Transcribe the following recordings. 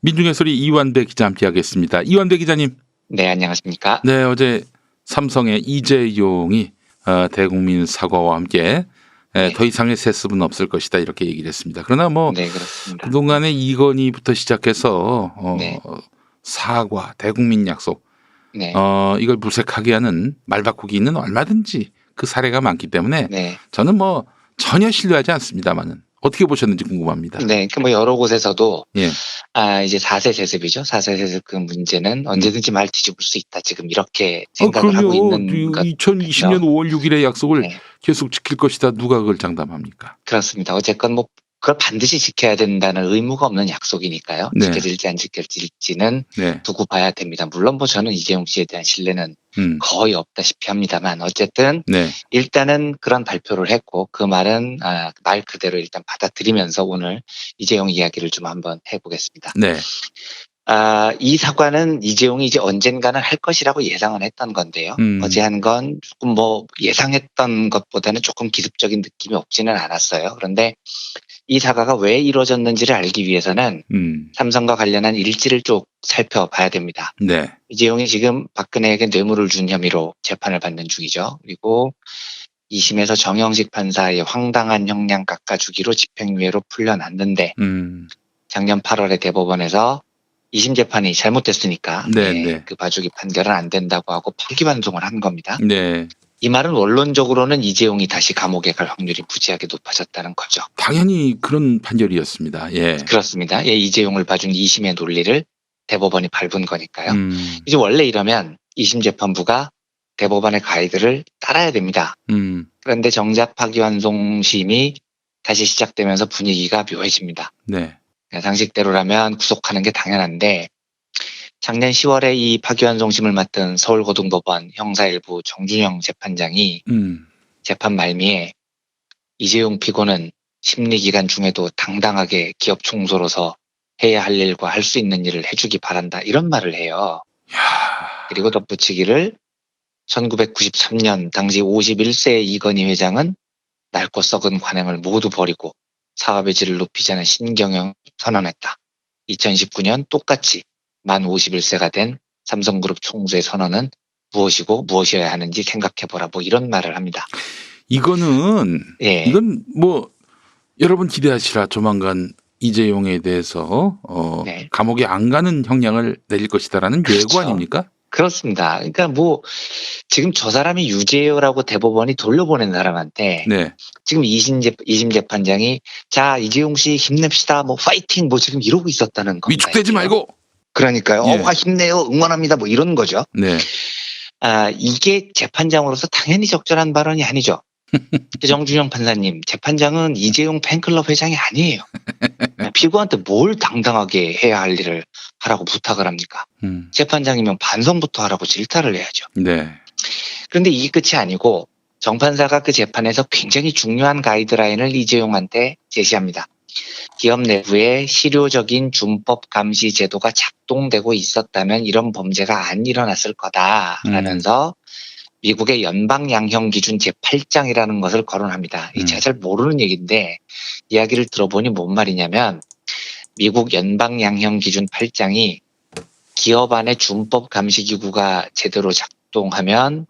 민중의 소리 이완배 기자 함께하겠습니다. 이완배 기자님. 네, 안녕하십니까? 네, 어제 삼성의 이재용이 대국민 사과와 함께 네. 더 이상의 세습은 없을 것이다 이렇게 얘기를 했습니다. 그러나 뭐 네, 그렇습니다. 그동안의 이건희부터 시작해서 네. 사과, 대국민 약속 네. 이걸 무색하게 하는 말바꾸기는 얼마든지 그 사례가 많기 때문에 네. 저는 뭐 전혀 신뢰하지 않습니다만은 어떻게 보셨는지 궁금합니다. 네, 뭐 여러 곳에서도 예. 이제 4세 세습이죠. 4세 세습 그 문제는 언제든지 말 뒤집을 수 있다. 지금 이렇게 생각을 하고 그럼요. 있는 것 2020년 5월 6일의 약속을 네, 계속 지킬 것이다. 누가 그걸 장담합니까? 그렇습니다. 어쨌건 뭐 그걸 반드시 지켜야 된다는 의무가 없는 약속이니까요. 네. 지켜질지 안 지켜질지는 네. 두고 봐야 됩니다. 물론 뭐 저는 이재용 씨에 대한 신뢰는 음. 거의 없다시피 합니다만 어쨌든 네. 일단은 그런 발표를 했고 그 말은 말 그대로 일단 받아들이면서 오늘 이재용 이야기를 좀 한번 해보겠습니다. 네. 이 사과는 이재용이 이제 언젠가는 할 것이라고 예상은 했던 건데요. 어제 한 건 조금 뭐 예상했던 것보다는 조금 기습적인 느낌이 없지는 않았어요. 그런데 이 사과가 왜 이루어졌는지를 알기 위해서는 삼성과 관련한 일지를 쭉 살펴봐야 됩니다. 네. 이재용이 지금 박근혜에게 뇌물을 준 혐의로 재판을 받는 중이죠. 그리고 2심에서 정영식 판사의 황당한 형량 깎아주기로 집행유예로 풀려났는데 작년 8월에 대법원에서 2심 재판이 잘못됐으니까 네. 그 봐주기 판결은 안 된다고 하고 파기환송을 한 겁니다. 네. 이 말은 원론적으로는 이재용이 다시 감옥에 갈 확률이 무지하게 높아졌다는 거죠. 당연히 그런 판결이었습니다. 예. 그렇습니다. 이재용을 봐준 2심의 논리를 대법원이 밟은 거니까요. 이제 원래 이러면 2심 재판부가 대법원의 가이드를 따라야 됩니다. 그런데 정작 파기환송심이 다시 시작되면서 분위기가 묘해집니다. 네. 상식대로라면 구속하는 게 당연한데 작년 10월에 이 파기환송심을 맡은 서울고등법원 형사일부 정준영 재판장이 재판 말미에 이재용 피고는 심리기간 중에도 당당하게 기업 총수로서 해야 할 일과 할 수 있는 일을 해주기 바란다 이런 말을 해요. 그리고 덧붙이기를 1993년 당시 51세의 이건희 회장은 낡고 썩은 관행을 모두 버리고 사업의 질을 높이자는 신경영을 선언했다. 2019년 똑같이 만 51세가 된 삼성그룹 총수의 선언은 무엇이고 무엇이어야 하는지 생각해보라 뭐 이런 말을 합니다. 이건 뭐 여러분 기대하시라. 조만간 이재용에 대해서 감옥에 안 가는 형량을 내릴 것이다라는 예고 아닙니까? 그렇습니다. 그러니까 뭐 지금 저 사람이 유죄요라고 대법원이 돌려보낸 사람한테 지금 2심 재판장이 자 이재용 씨 힘냅시다 뭐 파이팅 뭐 지금 이러고 있었다는 겁니다. 위축되지 말고. 그러니까요. 힘내요 응원합니다 뭐 이런 거죠. 네. 이게 재판장으로서 당연히 적절한 발언이 아니죠. 정준영 판사님 재판장은 이재용 팬클럽 회장이 아니에요. 피고한테 뭘 당당하게 해야 할 일을 하라고 부탁을 합니까? 재판장이면 반성부터 하라고 질타를 해야죠. 네. 그런데 이게 끝이 아니고 정 판사가 그 재판에서 굉장히 중요한 가이드라인을 이재용한테 제시합니다. 기업 내부에 실효적인 준법 감시 제도가 작동되고 있었다면 이런 범죄가 안 일어났을 거다라면서 미국의 연방 양형 기준 제8장이라는 것을 거론합니다. 제가 잘 모르는 얘기인데 이야기를 들어보니 뭔 말이냐면 미국 연방 양형 기준 8장이 기업 안에 준법 감시 기구가 제대로 작동하면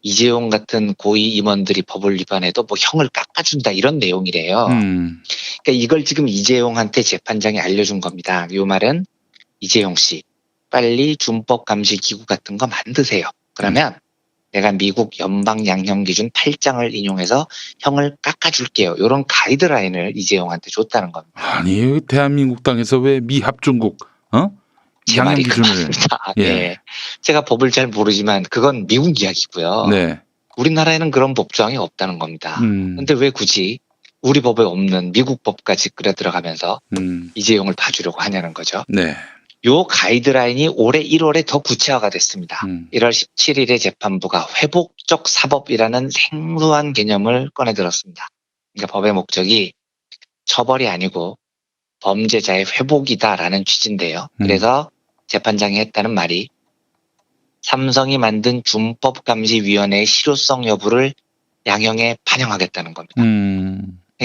이재용 같은 고위 임원들이 법을 위반해도 뭐 형을 깎아준다 이런 내용이래요. 그러니까 이걸 지금 이재용한테 재판장이 알려준 겁니다. 이 말은 이재용 씨 빨리 준법 감시 기구 같은 거 만드세요. 그러면 내가 미국 연방 양형 기준 8장을 인용해서 형을 깎아줄게요. 이런 가이드라인을 이재용한테 줬다는 겁니다. 아니 대한민국 땅에서 왜 미합중국 제 말이 그렇습니다. 제가 법을 잘 모르지만 그건 미국 이야기고요. 네. 우리나라에는 그런 법조항이 없다는 겁니다. 그런데 왜 굳이 우리 법에 없는 미국 법까지 끌어 들어가면서 이재용을 봐주려고 하냐는 거죠. 네. 요 가이드라인이 올해 1월에 더 구체화가 됐습니다. 1월 17일에 재판부가 회복적 사법이라는 생소한 개념을 꺼내들었습니다. 그러니까 법의 목적이 처벌이 아니고 범죄자의 회복이다라는 취지인데요. 그래서 재판장이 했다는 말이 삼성이 만든 준법감시위원회의 실효성 여부를 양형에 반영하겠다는 겁니다.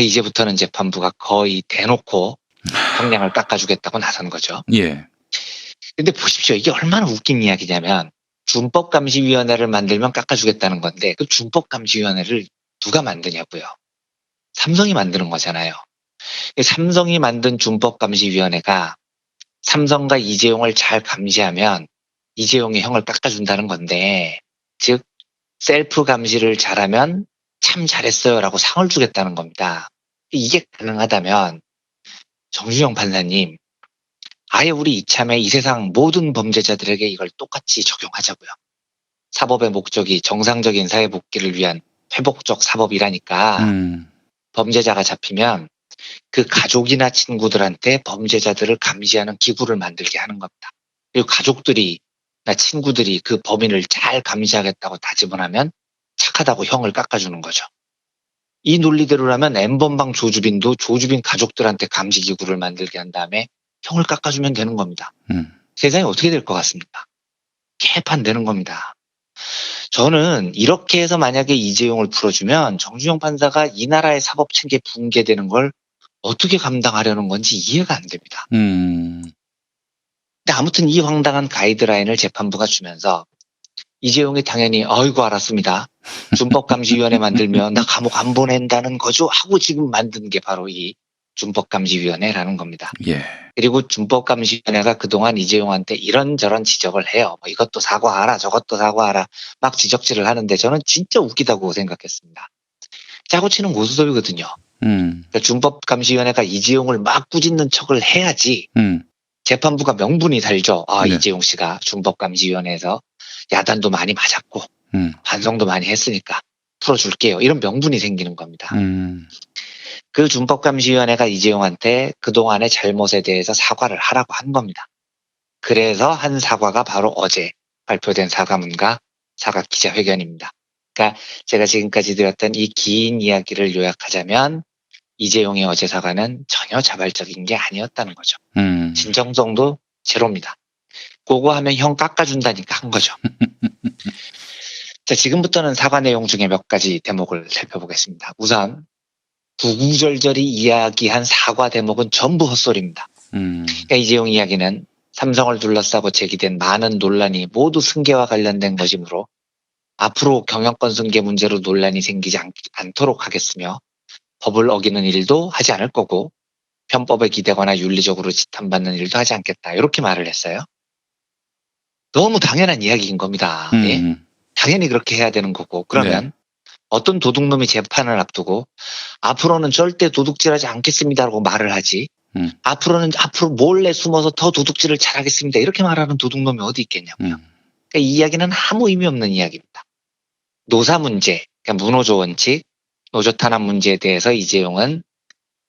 이제부터는 재판부가 거의 대놓고 형량을 깎아주겠다고 나선 거죠. 예. 근데 보십시오. 이게 얼마나 웃긴 이야기냐면 준법감시위원회를 만들면 깎아주겠다는 건데 그 준법감시위원회를 누가 만드냐고요. 삼성이 만드는 거잖아요. 삼성이 만든 준법감시위원회가 삼성과 이재용을 잘 감시하면 이재용의 형을 깎아준다는 건데, 즉 셀프 감시를 잘하면 참 잘했어요라고 상을 주겠다는 겁니다. 이게 가능하다면 정준영 판사님, 아예 우리 이참에 이 세상 모든 범죄자들에게 이걸 똑같이 적용하자고요. 사법의 목적이 정상적인 사회 복귀를 위한 회복적 사법이라니까 범죄자가 잡히면 그 가족이나 친구들한테 범죄자들을 감시하는 기구를 만들게 하는 겁니다. 그리고 가족들이나 친구들이 그 범인을 잘 감시하겠다고 다짐을 하면 착하다고 형을 깎아주는 거죠. 이 논리대로라면 N번방 조주빈도 조주빈 가족들한테 감시 기구를 만들게 한 다음에 형을 깎아주면 되는 겁니다. 세상이 어떻게 될 것 같습니까? 개판되는 겁니다. 저는 이렇게 해서 만약에 이재용을 풀어주면 정준영 판사가 이 나라의 사법 체계 붕괴되는 걸 어떻게 감당하려는 건지 이해가 안 됩니다. 근데 아무튼 이 황당한 가이드라인을 재판부가 주면서 이재용이 당연히 아이고 알았습니다. 준법감시위원회 만들면 나 감옥 안 보낸다는 거죠 하고 지금 만든 게 바로 이 준법감시위원회라는 겁니다. 예. 그리고 준법감시위원회가 그동안 이재용한테 이런저런 지적을 해요. 뭐 이것도 사과하라 저것도 사과하라 막 지적질을 하는데 저는 진짜 웃기다고 생각했습니다. 짜고 치는 고스톱이거든요. 그러니까 준법감시위원회가 이재용을 막 꾸짖는 척을 해야지 재판부가 명분이 살죠. 아, 네. 이재용 씨가 준법감시위원회에서 야단도 많이 맞았고 반성도 많이 했으니까 풀어줄게요. 이런 명분이 생기는 겁니다. 그 준법감시위원회가 이재용한테 그동안의 잘못에 대해서 사과를 하라고 한 겁니다. 그래서 한 사과가 바로 어제 발표된 사과문과 사과 기자회견입니다. 그러니까 제가 지금까지 드렸던 이 긴 이야기를 요약하자면 이재용의 어제 사과는 전혀 자발적인 게 아니었다는 거죠. 진정성도 제로입니다. 그거 하면 형 깎아준다니까 한 거죠. 자, 지금부터는 사과 내용 중에 몇 가지 대목을 살펴보겠습니다. 우선 구구절절히 이야기한 사과 대목은 전부 헛소리입니다. 그러니까 이재용 이야기는 삼성을 둘러싸고 제기된 많은 논란이 모두 승계와 관련된 것이므로 앞으로 경영권 승계 문제로 논란이 생기지 않도록 하겠으며 법을 어기는 일도 하지 않을 거고 편법에 기대거나 윤리적으로 지탄받는 일도 하지 않겠다. 이렇게 말을 했어요. 너무 당연한 이야기인 겁니다. 예? 당연히 그렇게 해야 되는 거고 그러면 어떤 도둑놈이 재판을 앞두고 앞으로는 절대 도둑질하지 않겠습니다라고 말을 하지 앞으로 몰래 숨어서 더 도둑질을 잘하겠습니다. 이렇게 말하는 도둑놈이 어디 있겠냐고요. 그러니까 이 이야기는 아무 의미 없는 이야기입니다. 노사 문제, 그러니까 무노조 원칙, 노조 탄압 문제에 대해서 이재용은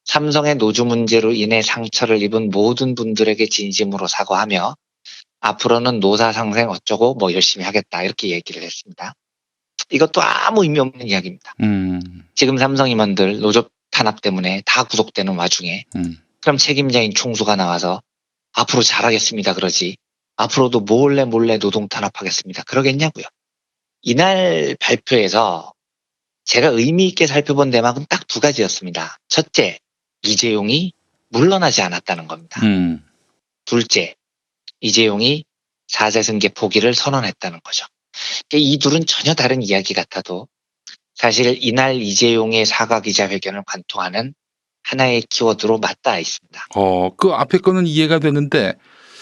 삼성의 노조 문제로 인해 상처를 입은 모든 분들에게 진심으로 사과하며 앞으로는 노사 상생 어쩌고 뭐 열심히 하겠다 이렇게 얘기를 했습니다. 이것도 아무 의미 없는 이야기입니다. 지금 삼성 임원들 노조 탄압 때문에 다 구속되는 와중에 그럼 책임자인 총수가 나와서 앞으로 잘하겠습니다 그러지 앞으로도 몰래 노동 탄압하겠습니다 그러겠냐고요. 이날 발표에서 제가 의미 있게 살펴본 대목은 딱 두 가지였습니다. 첫째, 이재용이 물러나지 않았다는 겁니다. 둘째, 이재용이 사제승계 포기를 선언했다는 거죠. 이 둘은 전혀 다른 이야기 같아도 사실 이날 이재용의 사과 기자회견을 관통하는 하나의 키워드로 맞닿아 있습니다. 그 앞에 거는 이해가 되는데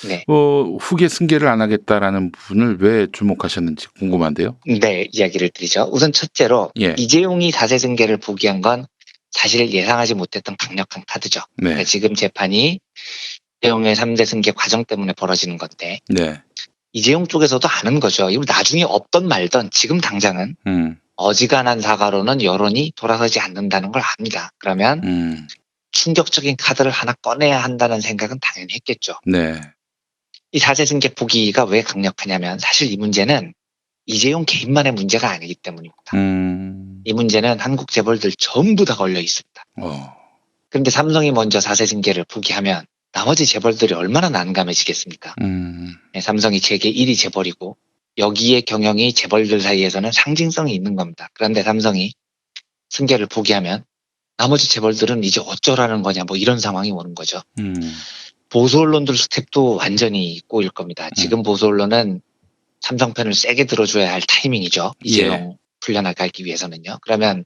네. 후계 승계를 안 하겠다라는 부분을 왜 주목하셨는지 궁금한데요. 네, 이야기를 드리죠. 우선 첫째로 예. 이재용이 사제승계를 포기한 건 사실 예상하지 못했던 강력한 카드죠. 네. 그러니까 지금 재판이 이재용의 3대 승계 과정 때문에 벌어지는 건데 네. 이재용 쪽에서도 아는 거죠. 이거 나중에 없던 말던 지금 당장은 어지간한 사과로는 여론이 돌아서지 않는다는 걸 압니다. 그러면 충격적인 카드를 하나 꺼내야 한다는 생각은 당연히 했겠죠. 네. 이 사제승계 포기가 왜 강력하냐면 사실 이 문제는 이재용 개인만의 문제가 아니기 때문입니다. 이 문제는 한국 재벌들 전부 다 걸려 있습니다. 그런데 삼성이 먼저 사제승계를 포기하면 나머지 재벌들이 얼마나 난감해지겠습니까? 네, 삼성이 세계 1위 재벌이고 여기에 경영이 재벌들 사이에서는 상징성이 있는 겁니다. 그런데 삼성이 승계를 포기하면 나머지 재벌들은 이제 어쩌라는 거냐 뭐 이런 상황이 오는 거죠. 음. 보수 언론들 스텝도 완전히 꼬일 겁니다. 지금 보수 언론은 삼성 편을 세게 들어줘야 할 타이밍이죠. 이재용 풀려나게 하기 위해서는요. 그러면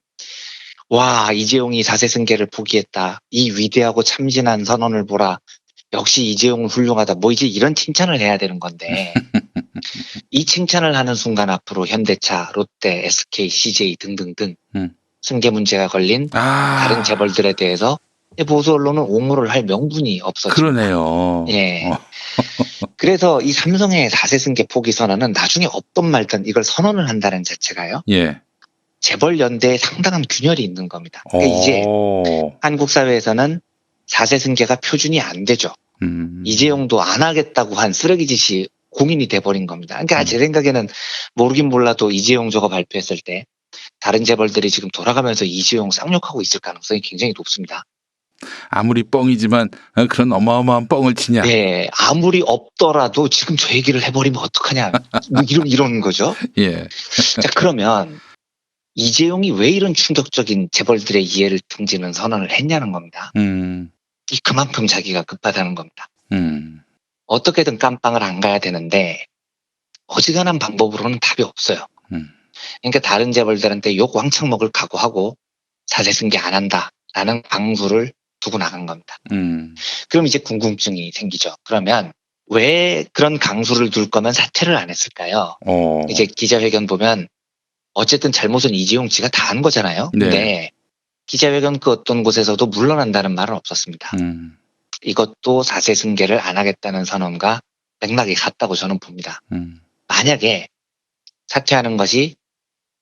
와 이재용이 4세 승계를 포기했다. 이 위대하고 참신한 선언을 보라. 역시 이재용은 훌륭하다. 뭐 이제 이런 칭찬을 해야 되는 건데 이 칭찬을 하는 순간 앞으로 현대차, 롯데, SK, CJ 등등등 승계 문제가 걸린 다른 재벌들에 대해서 보수 언론은 옹호를 할 명분이 없어집니다. 그러네요. 예. 그래서 이 삼성의 4세 승계 포기 선언은 나중에 없던 말든 이걸 선언을 한다는 자체가요. 예. 재벌 연대에 상당한 균열이 있는 겁니다. 그러니까 이제 한국 사회에서는 4세 승계가 표준이 안 되죠. 이재용도 안 하겠다고 한 쓰레기 짓이 공인이 돼버린 겁니다. 그러니까 제 생각에는 모르긴 몰라도 이재용 저거 발표했을 때 다른 재벌들이 지금 돌아가면서 이재용 쌍욕하고 있을 가능성이 굉장히 높습니다. 아무리 뻥이지만 그런 어마어마한 뻥을 치냐. 네, 아무리 없더라도 지금 저 얘기를 해버리면 어떡하냐. 뭐 이런 거죠. 예. 자, 그러면 이재용이 왜 이런 충격적인 재벌들의 이해를 등지는 선언을 했냐는 겁니다. 이 그만큼 자기가 급하다는 겁니다. 어떻게든 깜빵을 안 가야 되는데 어지간한 방법으로는 답이 없어요. 그러니까 다른 재벌들한테 욕 왕창 먹을 각오하고 4세 승계 안 한다라는 방수를 두고 나간 겁니다. 그럼 이제 궁금증이 생기죠. 그러면 왜 그런 강수를 둘 거면 사퇴를 안 했을까요? 이제 기자회견 보면 어쨌든 잘못은 이재용 씨가 다 한 거잖아요. 근데 기자회견 그 어떤 곳에서도 물러난다는 말은 없었습니다. 이것도 4세 승계를 안 하겠다는 선언과 맥락이 같다고 저는 봅니다. 만약에 사퇴하는 것이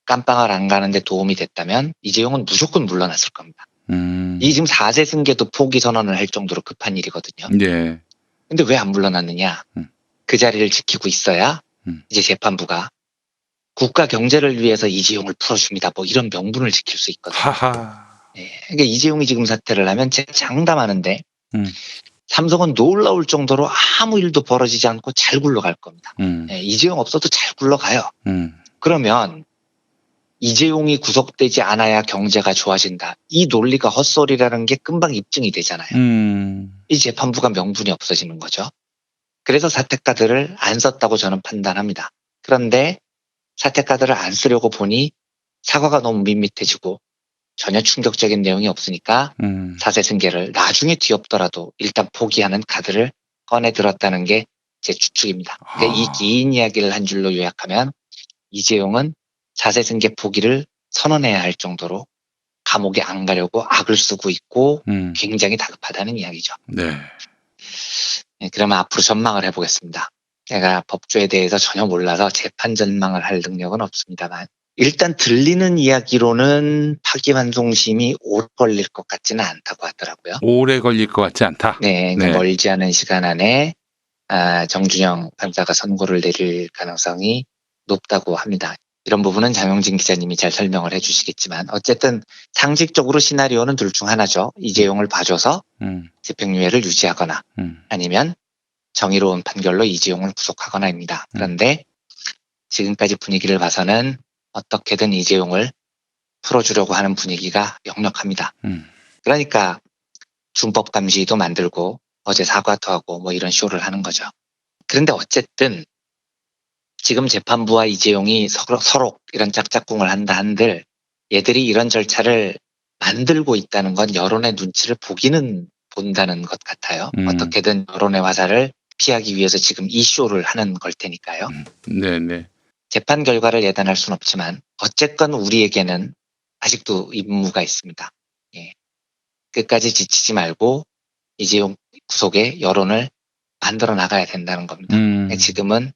깜빵을 안 가는데 도움이 됐다면 이재용은 무조건 물러났을 겁니다. 이 지금 4세 승계도 포기 선언을 할 정도로 급한 일이거든요. 예. 근데 왜 안 물러났느냐? 그 자리를 지키고 있어야 이제 재판부가 국가 경제를 위해서 이재용을 풀어줍니다. 뭐 이런 명분을 지킬 수 있거든요. 하하. 예, 그러니까 이재용이 지금 사퇴를 하면 제가 장담하는데 삼성은 놀라울 정도로 아무 일도 벌어지지 않고 잘 굴러갈 겁니다. 예, 이재용 없어도 잘 굴러가요. 그러면 이재용이 구속되지 않아야 경제가 좋아진다. 이 논리가 헛소리라는 게 금방 입증이 되잖아요. 이 재판부가 명분이 없어지는 거죠. 그래서 사퇴카드를 안 썼다고 저는 판단합니다. 그런데 사퇴카드를 안 쓰려고 보니 사과가 너무 밋밋해지고 전혀 충격적인 내용이 없으니까 4세 승계를 나중에 뒤엎더라도 일단 포기하는 카드를 꺼내 들었다는 게 제 추측입니다. 그러니까 이 긴 이야기를 한 줄로 요약하면 이재용은 4세 승계 포기를 선언해야 할 정도로 감옥에 안 가려고 악을 쓰고 있고 굉장히 다급하다는 이야기죠. 네. 네, 그러면 앞으로 전망을 해보겠습니다. 제가 법조에 대해서 전혀 몰라서 재판 전망을 할 능력은 없습니다만 일단 들리는 이야기로는 파기환송심이 오래 걸릴 것 같지는 않다고 하더라고요. 오래 걸릴 것 같지 않다. 네, 그러니까 멀지 않은 시간 안에 정준영 판사가 선고를 내릴 가능성이 높다고 합니다. 이런 부분은 장영진 기자님이 잘 설명을 해주시겠지만 어쨌든 상식적으로 시나리오는 둘 중 하나죠. 이재용을 봐줘서 집행유예를 유지하거나 아니면 정의로운 판결로 이재용을 구속하거나입니다. 그런데 지금까지 분위기를 봐서는 어떻게든 이재용을 풀어주려고 하는 분위기가 역력합니다. 그러니까 준법 감시도 만들고 어제 사과도 하고 뭐 이런 쇼를 하는 거죠. 그런데 어쨌든 지금 재판부와 이재용이 서로 이런 짝짝꿍을 한다 한들 얘들이 이런 절차를 만들고 있다는 건 여론의 눈치를 본다는 것 같아요. 어떻게든 여론의 화살을 피하기 위해서 지금 이 쇼를 하는 걸 테니까요. 네네. 재판 결과를 예단할 수는 없지만 어쨌건 우리에게는 아직도 임무가 있습니다. 예. 끝까지 지치지 말고 이재용 구속의 여론을 만들어 나가야 된다는 겁니다. 지금은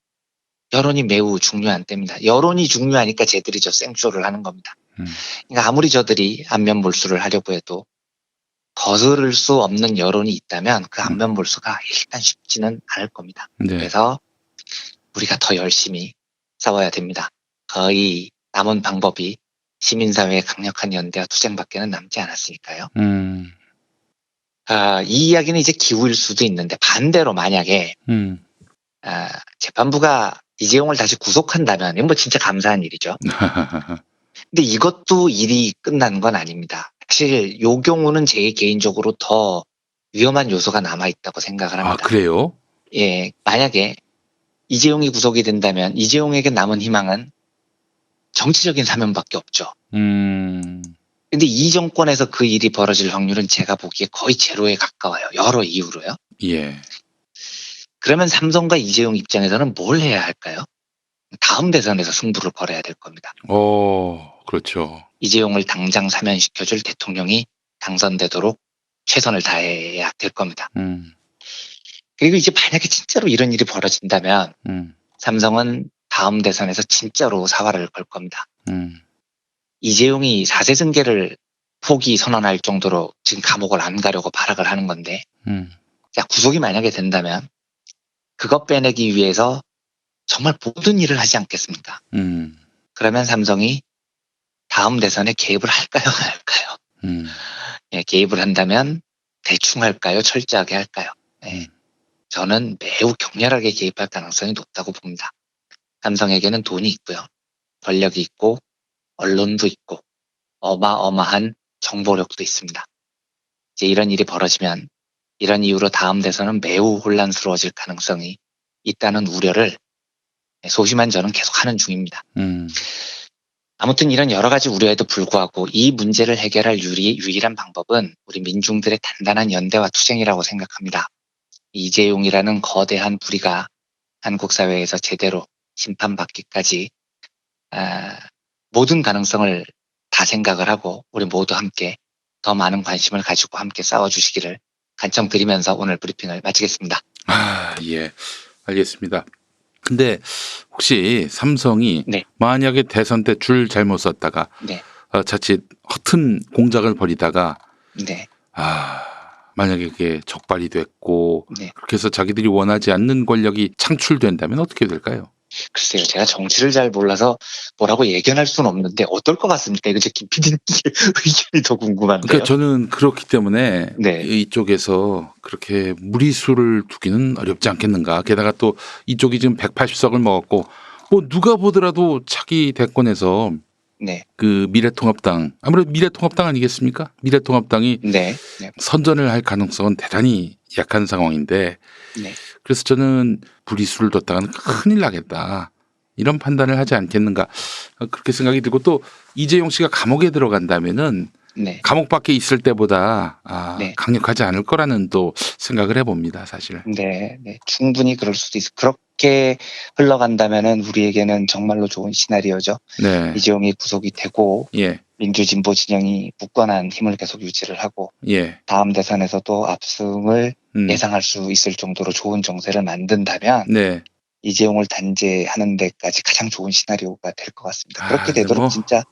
여론이 매우 중요한 때입니다. 여론이 중요하니까 쟤들이 저 생쇼를 하는 겁니다. 그러니까 아무리 저들이 안면 몰수를 하려고 해도 거스를 수 없는 여론이 있다면 그 안면 몰수가 일단 쉽지는 않을 겁니다. 네. 그래서 우리가 더 열심히 싸워야 됩니다. 거의 남은 방법이 시민사회의 강력한 연대와 투쟁밖에는 남지 않았으니까요. 이 이야기는 이제 기우일 수도 있는데 반대로 만약에 재판부가 이재용을 다시 구속한다면 이건 뭐 진짜 감사한 일이죠. 근데 이것도 일이 끝난 건 아닙니다. 사실 요 경우는 제 개인적으로 더 위험한 요소가 남아있다고 생각을 아, 합니다. 그래요? 예, 만약에 이재용이 구속이 된다면 이재용에게 남은 희망은 정치적인 사면밖에 없죠. 근데 이 정권에서 그 일이 벌어질 확률은 제가 보기에 거의 제로에 가까워요. 여러 이유로요. 예. 그러면 삼성과 이재용 입장에서는 뭘 해야 할까요? 다음 대선에서 승부를 벌여야 될 겁니다. 그렇죠. 이재용을 당장 사면시켜줄 대통령이 당선되도록 최선을 다해야 될 겁니다. 그리고 이제 만약에 진짜로 이런 일이 벌어진다면 삼성은 다음 대선에서 진짜로 사활을 걸 겁니다. 이재용이 4세 승계를 포기 선언할 정도로 지금 감옥을 안 가려고 발악을 하는 건데 자, 구속이 만약에 된다면 그것 빼내기 위해서 정말 모든 일을 하지 않겠습니까? 그러면 삼성이 다음 대선에 개입을 할까요? 안 할까요? 예, 개입을 한다면 대충 할까요? 철저하게 할까요? 예, 저는 매우 격렬하게 개입할 가능성이 높다고 봅니다. 삼성에게는 돈이 있고요. 권력이 있고 언론도 있고 어마어마한 정보력도 있습니다. 이제 이런 일이 벌어지면 이런 이유로 다음 대선은 매우 혼란스러워질 가능성이 있다는 우려를 소심한 저는 계속 하는 중입니다. 아무튼 이런 여러 가지 우려에도 불구하고 이 문제를 해결할 유일한 방법은 우리 민중들의 단단한 연대와 투쟁이라고 생각합니다. 이재용이라는 거대한 불의가 한국 사회에서 제대로 심판받기까지 모든 가능성을 다 생각을 하고 우리 모두 함께 더 많은 관심을 가지고 함께 싸워주시기를 간청드리면서 오늘 브리핑을 마치겠습니다. 아, 예. 알겠습니다. 근데 혹시 삼성이 네. 만약에 대선 때 줄 잘못 썼다가 네. 자칫 허튼 공작을 벌이다가 네. 만약에 그게 적발이 됐고 네. 그렇게 해서 자기들이 원하지 않는 권력이 창출된다면 어떻게 될까요? 글쎄요, 제가 정치를 잘 몰라서 뭐라고 예견할 수는 없는데 어떨 것 같습니까? 이거 제 김 PD님 의견이 더 궁금한데요. 그러니까 저는 그렇기 때문에 네. 이쪽에서 그렇게 무리수를 두기는 어렵지 않겠는가. 게다가 또 이쪽이 지금 180석을 먹었고 뭐 누가 보더라도 차기 대권에서 네. 그 미래통합당 아무래도 미래통합당 아니겠습니까? 미래통합당이 네. 네. 선전을 할 가능성은 대단히 약한 상황인데 네. 그래서 저는 무리수를 뒀다가는 큰일 나겠다. 이런 판단을 하지 않겠는가. 그렇게 생각이 들고 또 이재용 씨가 감옥에 들어간다면은 네. 감옥 밖에 있을 때보다 네. 강력하지 않을 거라는 또 생각을 해봅니다. 사실. 네. 네. 충분히 그럴 수도 있어. 그렇게 흘러간다면은 우리에게는 정말로 좋은 시나리오죠. 네. 이재용이 구속이 되고 예. 민주진보 진영이 굳건한 힘을 계속 유지를 하고 예. 다음 대선에서도 압승을 예상할 수 있을 정도로 좋은 정세를 만든다면 네. 이재용을 단죄하는 데까지 가장 좋은 시나리오가 될 것 같습니다. 그렇게 근데 되도록 뭐 진짜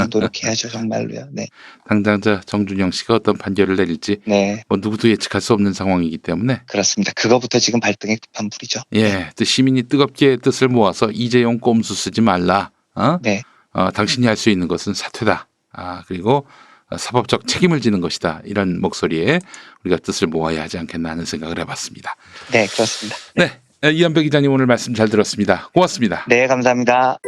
노력해야죠. 정말로요. 네. 당장자 정준영 씨가 어떤 판결을 내릴지 네. 뭐 누구도 예측할 수 없는 상황이기 때문에 그렇습니다. 그거부터 지금 발등에 급한 불이죠. 예, 또 시민이 뜨겁게 뜻을 모아서 이재용 꼼수 쓰지 말라. 네. 당신이 할 수 있는 것은 사퇴다. 그리고 사법적 책임을 지는 것이다. 이런 목소리에 우리가 뜻을 모아야 하지 않겠나 하는 생각을 해봤습니다. 네, 그렇습니다. 네, 이한배 기자님 오늘 말씀 잘 들었습니다. 고맙습니다. 네, 감사합니다.